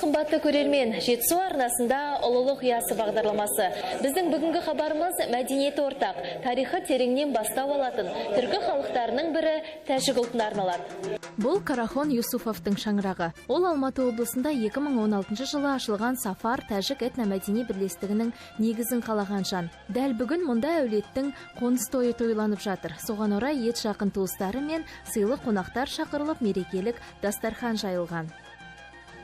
қымбатты көрермен, Жетісу арнасында ұлылық ұясы бағдарламасы. Біздің бүгінгі хабарымыз мәдениеті ортақ, тарихы тереңнен бастау алатын түркі халықтарының бірі тәжік ұлтына арналады. Бұл Карахон Юсуфовтың шаңырағы. Ол Алматы облысында 2016 жылы ашылған Сафар тәжік этномәдени бірлестігінің негізін қалаған жан. Дәл бүгін мұнда әулеттің қоныс тойы тойланып жатыр. Соған орай ет жақын туыстары мен сыйлы қонақтар шақырылып, мерекелік дастархан жайылған.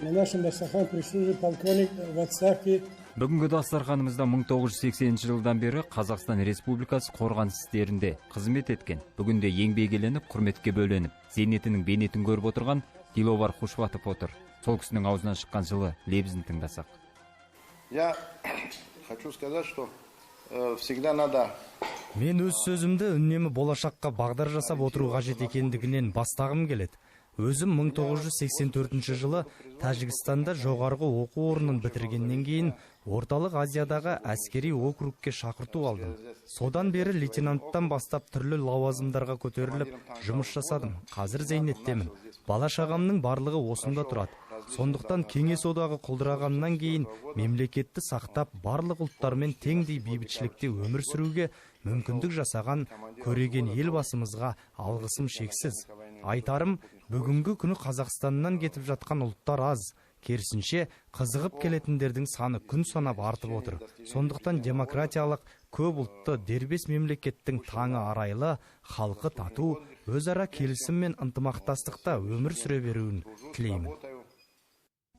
На нашем дастархане присутствует полковник в отставке. Бүгінгі дастарханымызда 1980 жылдан бері Қазақстан Республикасы қорғаныс істерінде қызмет еткен, бүгінде еңбек еленіп, құрметке бөленіп, зейнетінің бейнетін көріп отырған Диловар Хушватов отыр. Сол кісінің аузынан шыққан жылы лебізін тыңдасақ. Я хочу сказать, что всегда надо. Мен өз сөзімді үнемі болашаққа бағдар жасап отыру қажет екендігінен бастағым келеді. Өзім 1984 жылы Тәжікстанда жоғарғы оқу орнын бітіргеннен кейін Орталық Азиядағы әскери округке шақырту алдым. Содан бері лейтенанттан бастап түрлі лауазымдарға көтеріліп жұмыс жасадым. Қазір зейнеттемін. Бала-шағамның барлығы осында тұрады. Сондықтан Кеңес одағы құлдырағаннан кейін мемлекетті сақтап, барлық ұлттармен теңдей бейбітшілікте өмір сүруге мүмкіндік жасаған көреген елбасымызға алғысым шексіз. Айтарым, бүгінгі күні Қазақстаннан кетіп жатқан ұлттар аз. Керісінше, қызығып келетіндердің саны күн санап артып отыр. Сондықтан демократиялық көп ұлтты дербес мемлекеттің таңы арайлы, халқы тату, өзара келісім мен ынтымақтастықта өмір сүре беруін тілеймін.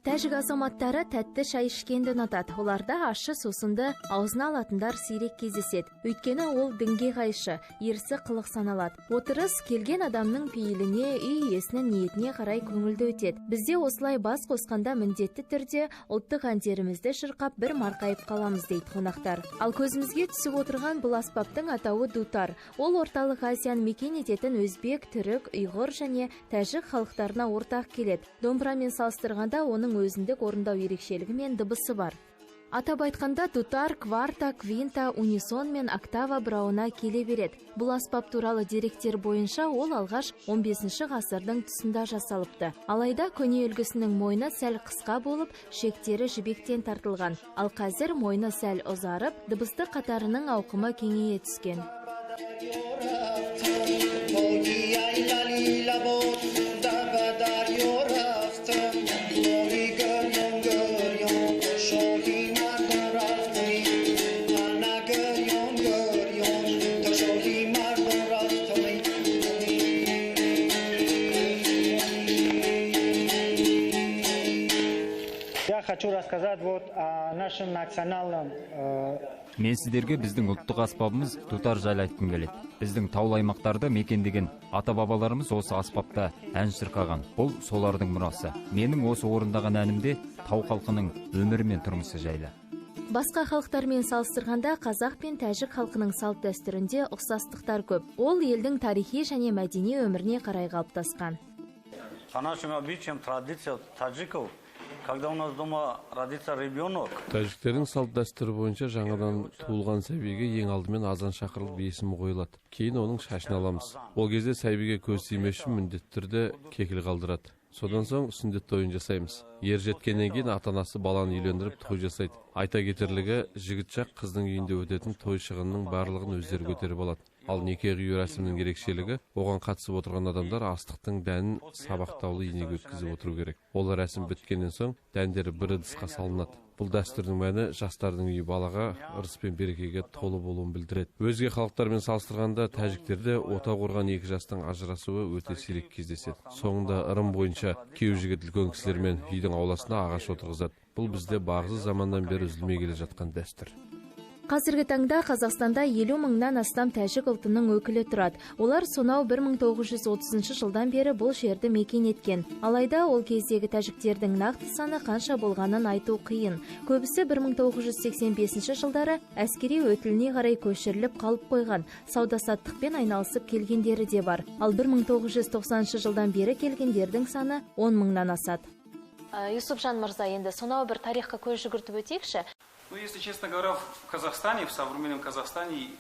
Тәжік азаматтары тәтті шай ішкенді ұнатады. Оларда ащы сусынды аузына алатындар сирек кездеседі. Өйткені ол дінге қайшы, ерсі қылық саналады. Отырыс келген адамның пейіліне, үй иесінің ниетіне қарай көңілді өтеді. Бізде осылай бас қосқанда міндетті түрде ұлттық әндерімізді шырқап бір марқайып қаламыз дейді қонақтар. Ал көзімізге түсіп отырған бұл аспаптың атауы дутар. Ол орталық Азияны мекен ететін өзбек, түрік, ұйғыр және тәжік халықтарына ортақ келеді. Домбырамен салыстырғанда оның өзіндік орындау ерекшелігі мен дыбысы бар. Атап айтқанда дутар, кварта, квинта, унисон мен октава бұрауына келе береді. Бұл аспап туралы деректер бойынша ол алғаш 15 ғасырдың тұсында жасалыпты. Алайда көне үлгісінің мойны сәл қысқа болып, шектері жібектен тартылған. Ал қазір мойны сәл ұзарып, дыбысты қатарының ауқымы кеңейе түскен. Хочу рассказать о нашем национальном. Мен сіздерге біздің ұлттық аспабымыз дутар жайлы айтқым келеді. Біздің таулы аймақтарды мекендеген ата-бабаларымыз осы аспапта ән шырқаған. Бұл солардың мұрасы. Менің осы орындаған әнімде тау халқының өмірі мен тұрмысы жайлы. Басқа халықтармен салыстырғанда қазақ пен тәжік халқының салт дәстүрінде ұқсастықтар көп. Ол елдің тарихи және мәдени өміріне қарай қалыптасқан. По нашим обычаям, традициям таджиков, когда у нас дома родится ребенок. Тәжіктердің салт дәстүрі бойынша жаңадан туылған сәбиге ең алдымен азан шақырылып есімі қойылады. Кейін оның шашын аламыз. Ол кезде сәбиге көз тимес үшін міндетті түрде кекіл қалдырады. Содан соң сүндет тойын жасаймыз. Ер жеткеннен кейін ата-анасы баланы үйлендіріп той жасайды. Айта кетерлігі, жігіт жақ қыздың үйінде өтетін той шығынының барлығын өздері көтеріп алады. Ал неке қию рәсімінің ерекшелігі, оған қатысып отырған адамдар астықтың дәнін сабақтаулы инеге өткізіп отыру керек. Ол рәсім біткеннен соң дәндері бір ыдысқа салынады. Бұл дәстүрдің мәні жастардың үйі балаға ырыс пен берекеге толы болуын білдіреді. Өзге халықтармен салыстырғанда тәжіктерде ота қорған екі жастың ажырасуы өте сирек кездеседі. Соңында ырым бойынша күйеу жігіт үлкен кісілермен үйдің ауласына ағаш отырғызады. Бұл бізде бағзы заманнан бері үзілмей келе жатқан дәстүр. Қазіргі таңда Қазақстанда 50 мыңнан астам тәжік ұлтының өкілі тұрады. Олар сонау 1930 жылдан бері бұл жерді мекен еткен. Алайда ол кездегі тәжіктердің нақты саны қанша болғанын айту қиын. Көбісі 1985 жылдары әскери өтіліне қарай көшіріліп қалып қойған. Сауда-саттықпен айналысып келгендері де бар. Ал 1990 жылдан бері келгендердің саны 10 мыңнан асады. Юсупжан мырза, енді сонау бір тарихқа көз жүгіртіп өтейікші. Ну, если честно говоря, в Казахстане, в современном Казахстане,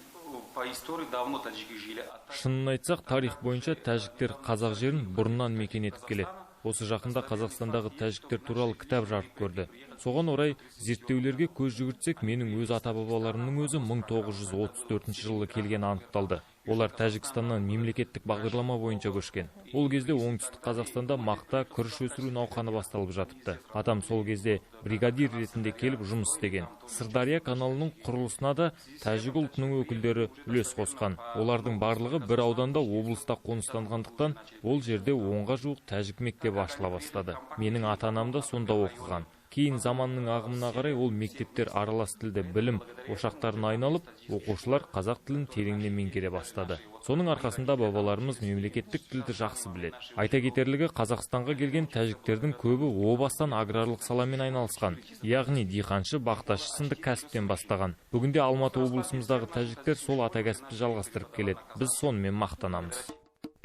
по истории давно таджики жили. Шынын айтсақ, тарих бойынша тәжіктер қазақ жерін бұрыннан мекен етіп келеді. Осы жақында Қазақстандағы тәжіктер туралы кітап жарық көрді. Соған орай зерттеулерге көз жүгіртсек, менің өз ата-бабаларымның өзі 1934 жылы келгені анықталды. Олар Тәжікстаннан мемлекеттік бағдарлама бойынша көшкен. Ол кезде оңтүстік Қазақстанда мақта, күріш өсіру науқаны басталып жатыпты. Атам сол кезде бригадир ретінде келіп жұмыс істеген. Сырдария каналының құрылысына да тәжік ұлтының өкілдері үлес қосқан. Олардың барлығы бір ауданда облыста қоныстанғандықтан, ол жерде 10-ға жуық тәжік мектебі ашыла бастады. Менің ата-анам да сонда оқыған. Кейін заманның ағымына қарай ол мектептер аралас тілді білім ошақтарын айналып, оқушылар қазақ тілін тереңнен меңгере бастады. Соның арқасында бабаларымыз мемлекеттік тілді жақсы біледі. Айта кетерлігі, Қазақстанға келген тәжіктердің көбі о бастан аграрлық саламен айналысқан, яғни диқаншы, бақташы сынды кәсіптен бастаған. Бүгінде Алматы облысымыздағы тәжіктер сол ата кәсіпті жалғастырып келеді. Біз сонымен мақтанамыз.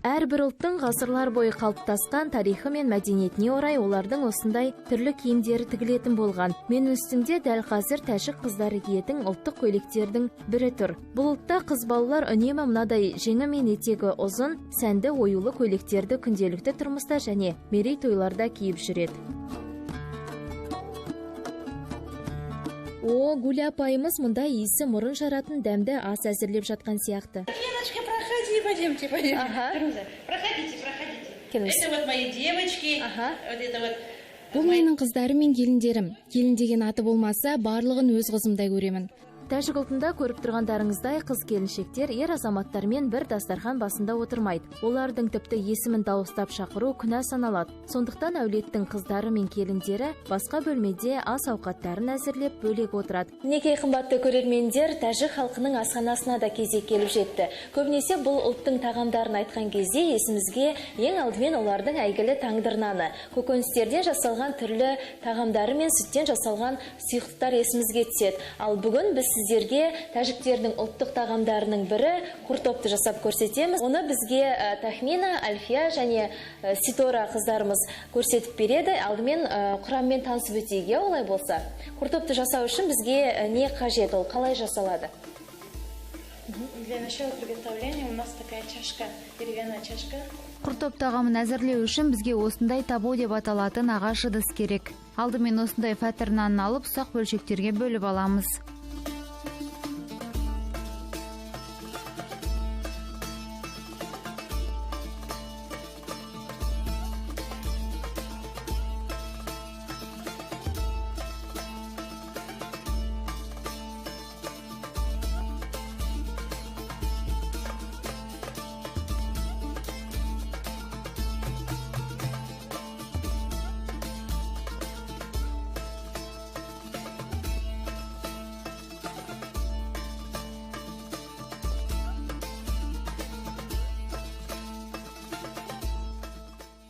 Әрбір ұлттың ғасырлар бойы қалыптасқан тарихы мен мәдениетіне орай олардың осындай түрлі киімдері тігілетін болған. Мен үстімде дәл қазір тәжік қыздары киетін ұлттық көйлектердің бірі тұр. Бұл ұлтта қыз балалар үнемі мынадай жеңі мен етегі ұзын, сәнді оюлы көйлектерді күнделікті тұрмыста және мерейтойларда киіп жүреді. Гүл апайымыз мұнда иісі мұрын жаратын дәмді ас әзірлеп жатқан сияқты. Пойдемте. Проходите. Это вот мои девочки. Вот это вот. Бұл менің қыздарым мен келіндерім. Келін деген аты болмаса, барлығын өз қызымдай көремін. Тәжік ұлтында көріп тұрғандарыңыздай қыз келіншектер ер азаматтармен бір дастархан басында отырмайды. Олардың тіпті есімін дауыстап шақыру күнә саналады. Сондықтан әулеттің қыздары мен келіндері басқа бөлмеде ас ауқаттарын әзірлеп бөлек отырады. Мінекей қымбатты көрермендер, тәжік халқының асханасына да кезек келіп жетті. Көбінесе бұл ұлттың тағамдарын айтқан кезде есімізге ең алдымен олардың әйгілі таңдыр наны, көкөністерден жасалған түрлі тағамдары мен сүттен жасалған сұйықтықтар есімізге түседі. Ал бүгін біз сіздерге тәжіктердің ұлттық тағамдарының бірі құртопты жасап көрсетеміз. Оны бізге Тахмина, Альфия және Ситора қыздарымыз көрсетіп береді. Алдымен құраммен танысып өтейік, олай болса. Құртопты жасау үшін бізге не қажет, ол қалай жасалады? Для начала приготовления у нас такая чашка, деревянная чашка. Құртоп тағамын әзірлеу үшін бізге осындай табо деп аталатын ағаш ыдыс керек. Алдымен осындай фәтір нанын алып, ұсақ бөлшектерге бөліп аламыз.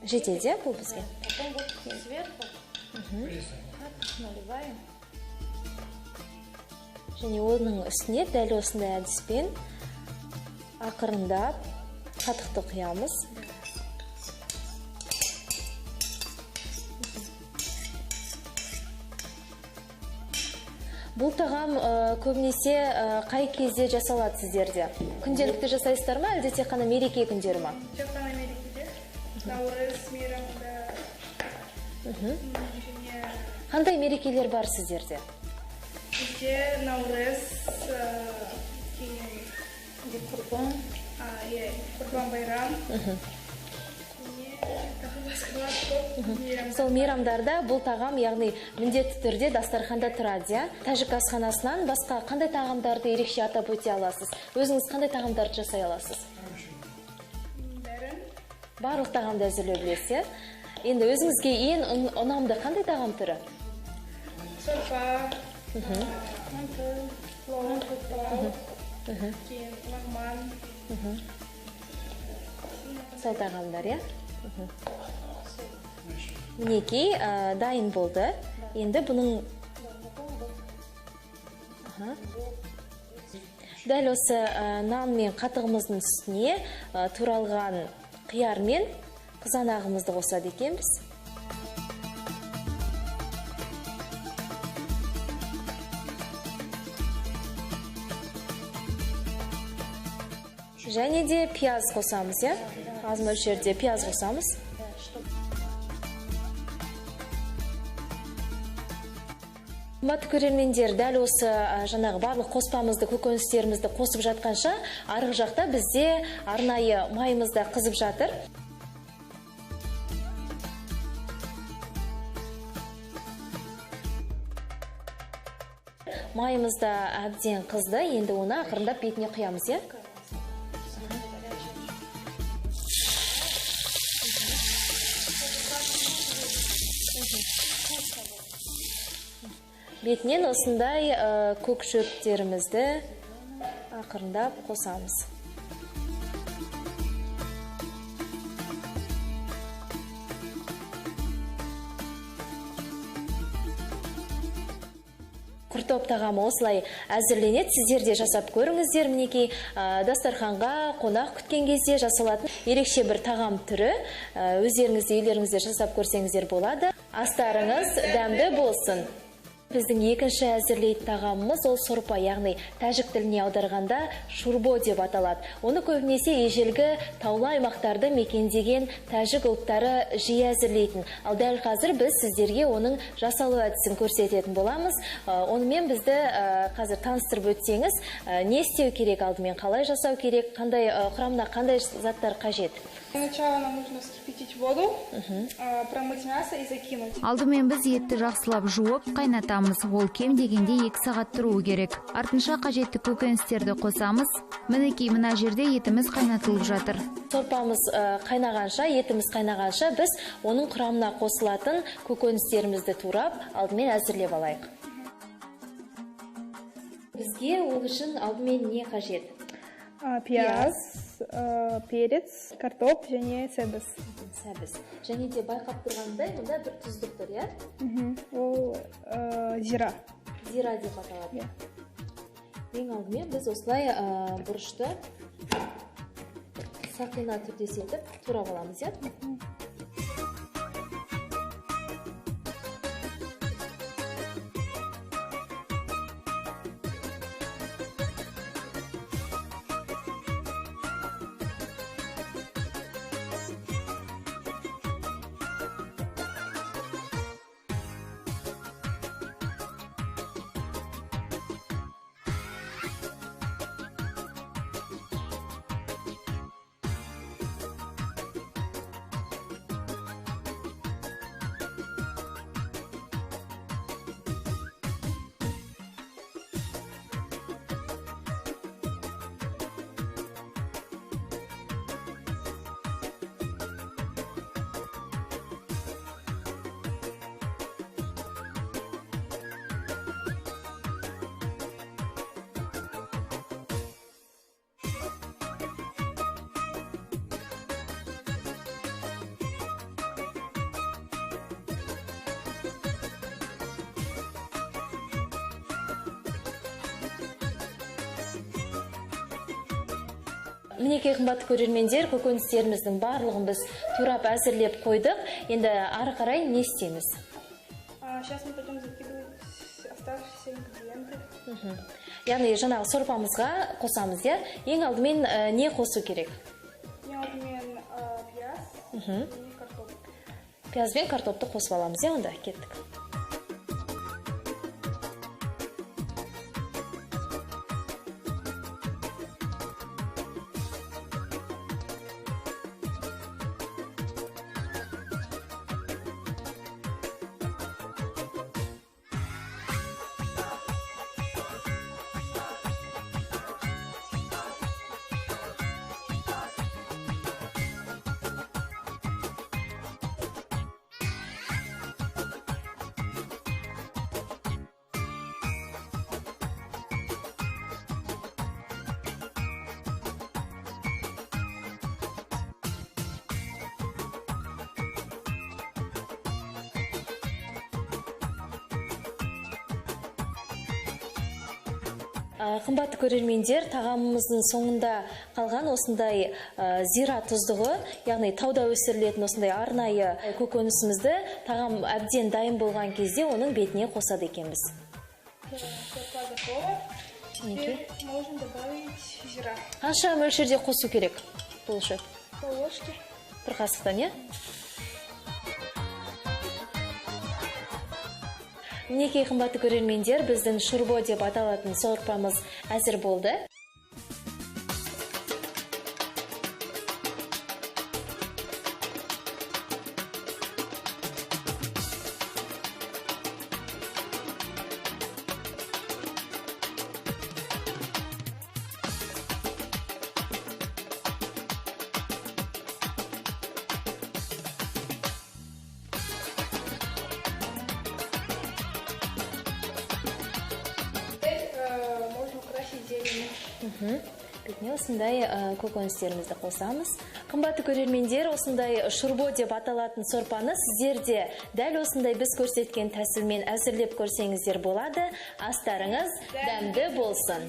Жетеді, бұл бізге? Потом вот сверху наливаем. Және оның үстіне дәл осындай әдіспен ақырындап қатықты құямыз. Бұл тағам көбінесе қай кезде жасалады сіздерде? Күнделікті жасайсыздар ма, әлде тек қана мереке күндері ма? Тек қана мерекеде. Наурыз, мейрамда. Қандай мерекелер бар сіздерде? Бізде Наурыз, Құрбан, Құрбан байрам. Сол мейрамдарда бұл тағам, яғни міндетті түрде дастарханда тұрады. Тәжік асханасынан басқа қандай тағамдарды ерекше атап өте аласыз? Өзіңіз қандай тағамдарды жасай аласыз? Барлық тағамды әзірлеу білесіз. Енді өзіңізге ең ұнамды қандай тағам түрі? Сорпа, манты, плов, лагман. Сол тағамдар, иә? Мінекей, дайын болды. Енді бұның дәл осы нан мен қатығымыздың үстіне туралған қияр мен қызанағымызды қосады екенбіз. Және де пияз қосамыз, аз мөлшерде пияз қосамыз. Қымбатты көрермендер, дәл осы жаңағы барлық қоспамызды, көкөністерімізді қосып жатқанша, арғы жақта бізде арнайы майымыз да қызып жатыр. Майымыз да әбден қызды, енді оны ақырындап бетіне құямыз, е? Бетінен осындай көк шөптерімізді ақырындап қосамыз. Құртоп тағамы осылай әзірленеді. Сіздер де жасап көріңіздер. Мінекей дастарханға қонақ күткен кезде жасалатын ерекше бір тағам түрі. Өздеріңізде үйлеріңізде жасап көрсеңіздер болады. Астарыңыз дәмді болсын. Біздің екінші әзірлейтін тағамымыз ол сорпа, яғни тәжік тіліне аударғанда шурбо деп аталады. Оны көбінесе ежелгі таулы аймақтарды мекендеген тәжік ұлттары жиі әзірлейтін. Ал дәл қазір біз сіздерге оның жасалу әдісін көрсететін боламыз. Онымен бізді қазір таныстырып өтсеңіз, не істеу керек алдымен, қалай жасау керек, қандай құрамына қандай заттар қажет? Для начала нам нужно вскипятить воду, промыть мясо и закинуть. Алдымен біз етті жақсылап жуып, қайнатамыз. Ол кем дегенде 2 сағат тұруы керек. Артынша қажетті көкөністерді қосамыз. Мінекей мына жерде етіміз қайнатылып жатыр. Сорпамыз қайнағанша, етіміз қайнағанша біз оның құрамына қосылатын көкөністерімізді турап, алдымен әзірлеп алайық. Бізге ол үшін алдымен не қажет? Пияз, перец, картоп және сәбіз. Және де байқап тұрғандай, мұнда бір тұздық тұр, иә? Ол зира. Зира деп аталады. Ең алдымен біз осылай бұрышты сақина түрдес етіп турап аламыз, иә? Мінекей қымбатты көрермендер, көкөністеріміздің барлығын біз турап әзірлеп қойдық. Енді ары қарай не істейміз? Сейчас мы пойдем закидывать оставшиеся ингредиенты. Яғни жаңағы сорпамызға қосамыз, иә? Ең алдымен не қосу керек? Ең алдымен пияз және картоп. Пияз бен картопты қосып аламыз, иә? Онда кеттік. Қымбатты көрермендер, тағамымыздың соңында қалған осындай зира тұздығы, яғни тауда өсірілетін осындай арнайы көкөнісімізді тағам әбден дайын болған кезде оның бетіне қосады екенбіз. Можно добавить зира. Қанша мөлшерде қосу керек бұл үшін? Пол ложки. Бір қасықтан, иә? Мінекей қымбатты көрермендер, біздің шурбо деп аталатын сорпамыз әзір болды. Можно украсить зеленью. Бетіне осындай көкөністерімізді қосамыз. Қымбатты көрермендер, осындай шурбо деп аталатын сорпаны сіздерде дәл осындай біз көрсеткен тәсілмен әзірлеп көрсеңіздер болады. Астарыңыз дәмді болсын.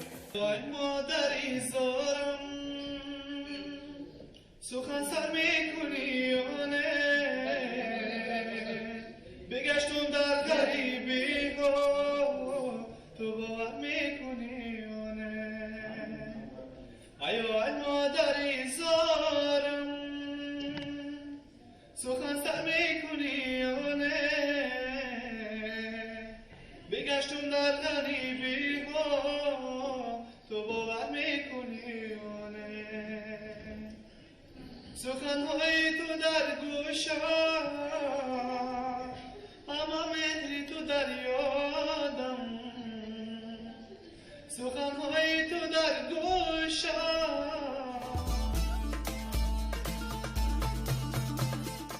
سخنهای تو در گوشم اما مهری تو در یادم سخنهای تو در گوشم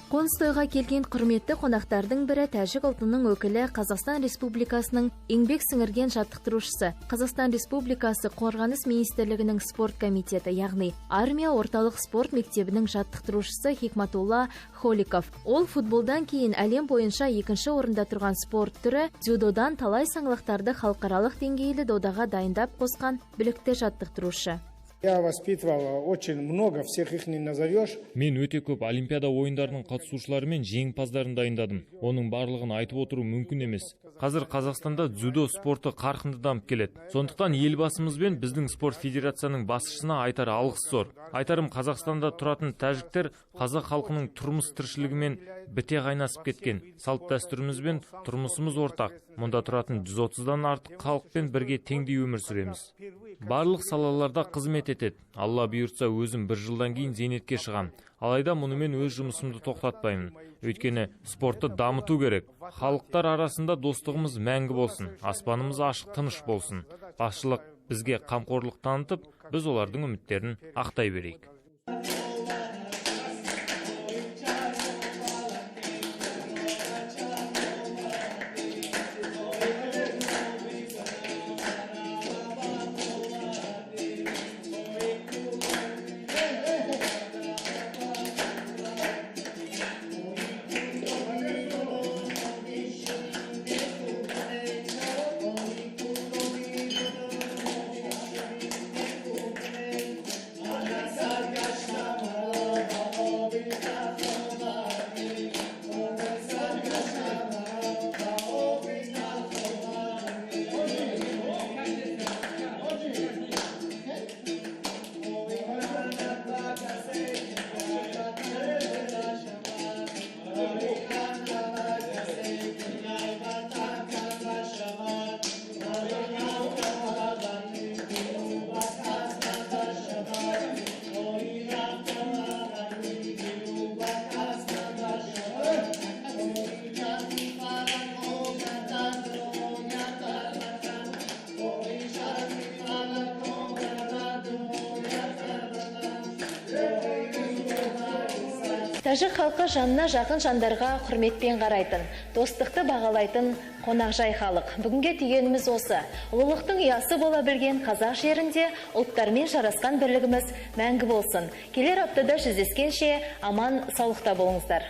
Қоныс тойға келген құрметті қонақтардың бірі тәжік ұлтының өкілі Қазақстан Республикасының еңбек сіңірген жаттықтырушысы, Қазақстан Республикасы Қорғаныс министрлігінің спорт комитеті, яғни армия орталық спорт мектебінің жаттықтырушысы Хикматулла Холиков. Ол футболдан кейін әлем бойынша екінші орында тұрған спорт түрі дзюдодан талай саңлақтарды халықаралық деңгейлі додаға дайындап қосқан білікті жаттықтырушы. Я воспитывал очень много, всех их не назовешь. Мен өте көп олимпиада ойындарының қатысушылары мен жеңімпаздарын дайындадым. Оның барлығын айтып отыру мүмкін емес. Қазір Қазақстанда дзюдо спорты қарқынды дамып келеді. Сондықтан елбасымыз бен біздің спорт федерацияның басшысына айтар алғыс зор. Айтарым, Қазақстанда тұратын тәжіктер қазақ халқының тұрмыс тіршілігімен біте қайнасып кеткен. Салт дәстүріміз бен тұрмысымыз ортақ. Мұнда тұратын 130-дан артық халықпен бірге теңдей өмір сүреміз. Барлық салаларда қызмет етеді. Алла бұйыртса, өзім 1 жылдан кейін зейнетке шығам. Алайда мұнымен өз жұмысымды тоқтатпаймын. Өйткені спортты дамыту керек. Халықтар арасында достығымыз мәңгі болсын. Аспанымыз ашық, тыныш болсын. Басшылық бізге қамқорлық танытып, біз олардың үміттерін ақтай берейік. Тәжік халқы жанына жақын жандарға құрметпен қарайтын, достықты бағалайтын қонақжай халық. Бүгінге түйгеніміз осы. Ұлылықтың ұясы бола білген қазақ жерінде ұлттармен жарасқан бірлігіміз мәңгі болсын. Келер аптада жүздескенше аман саулықта болыңыздар.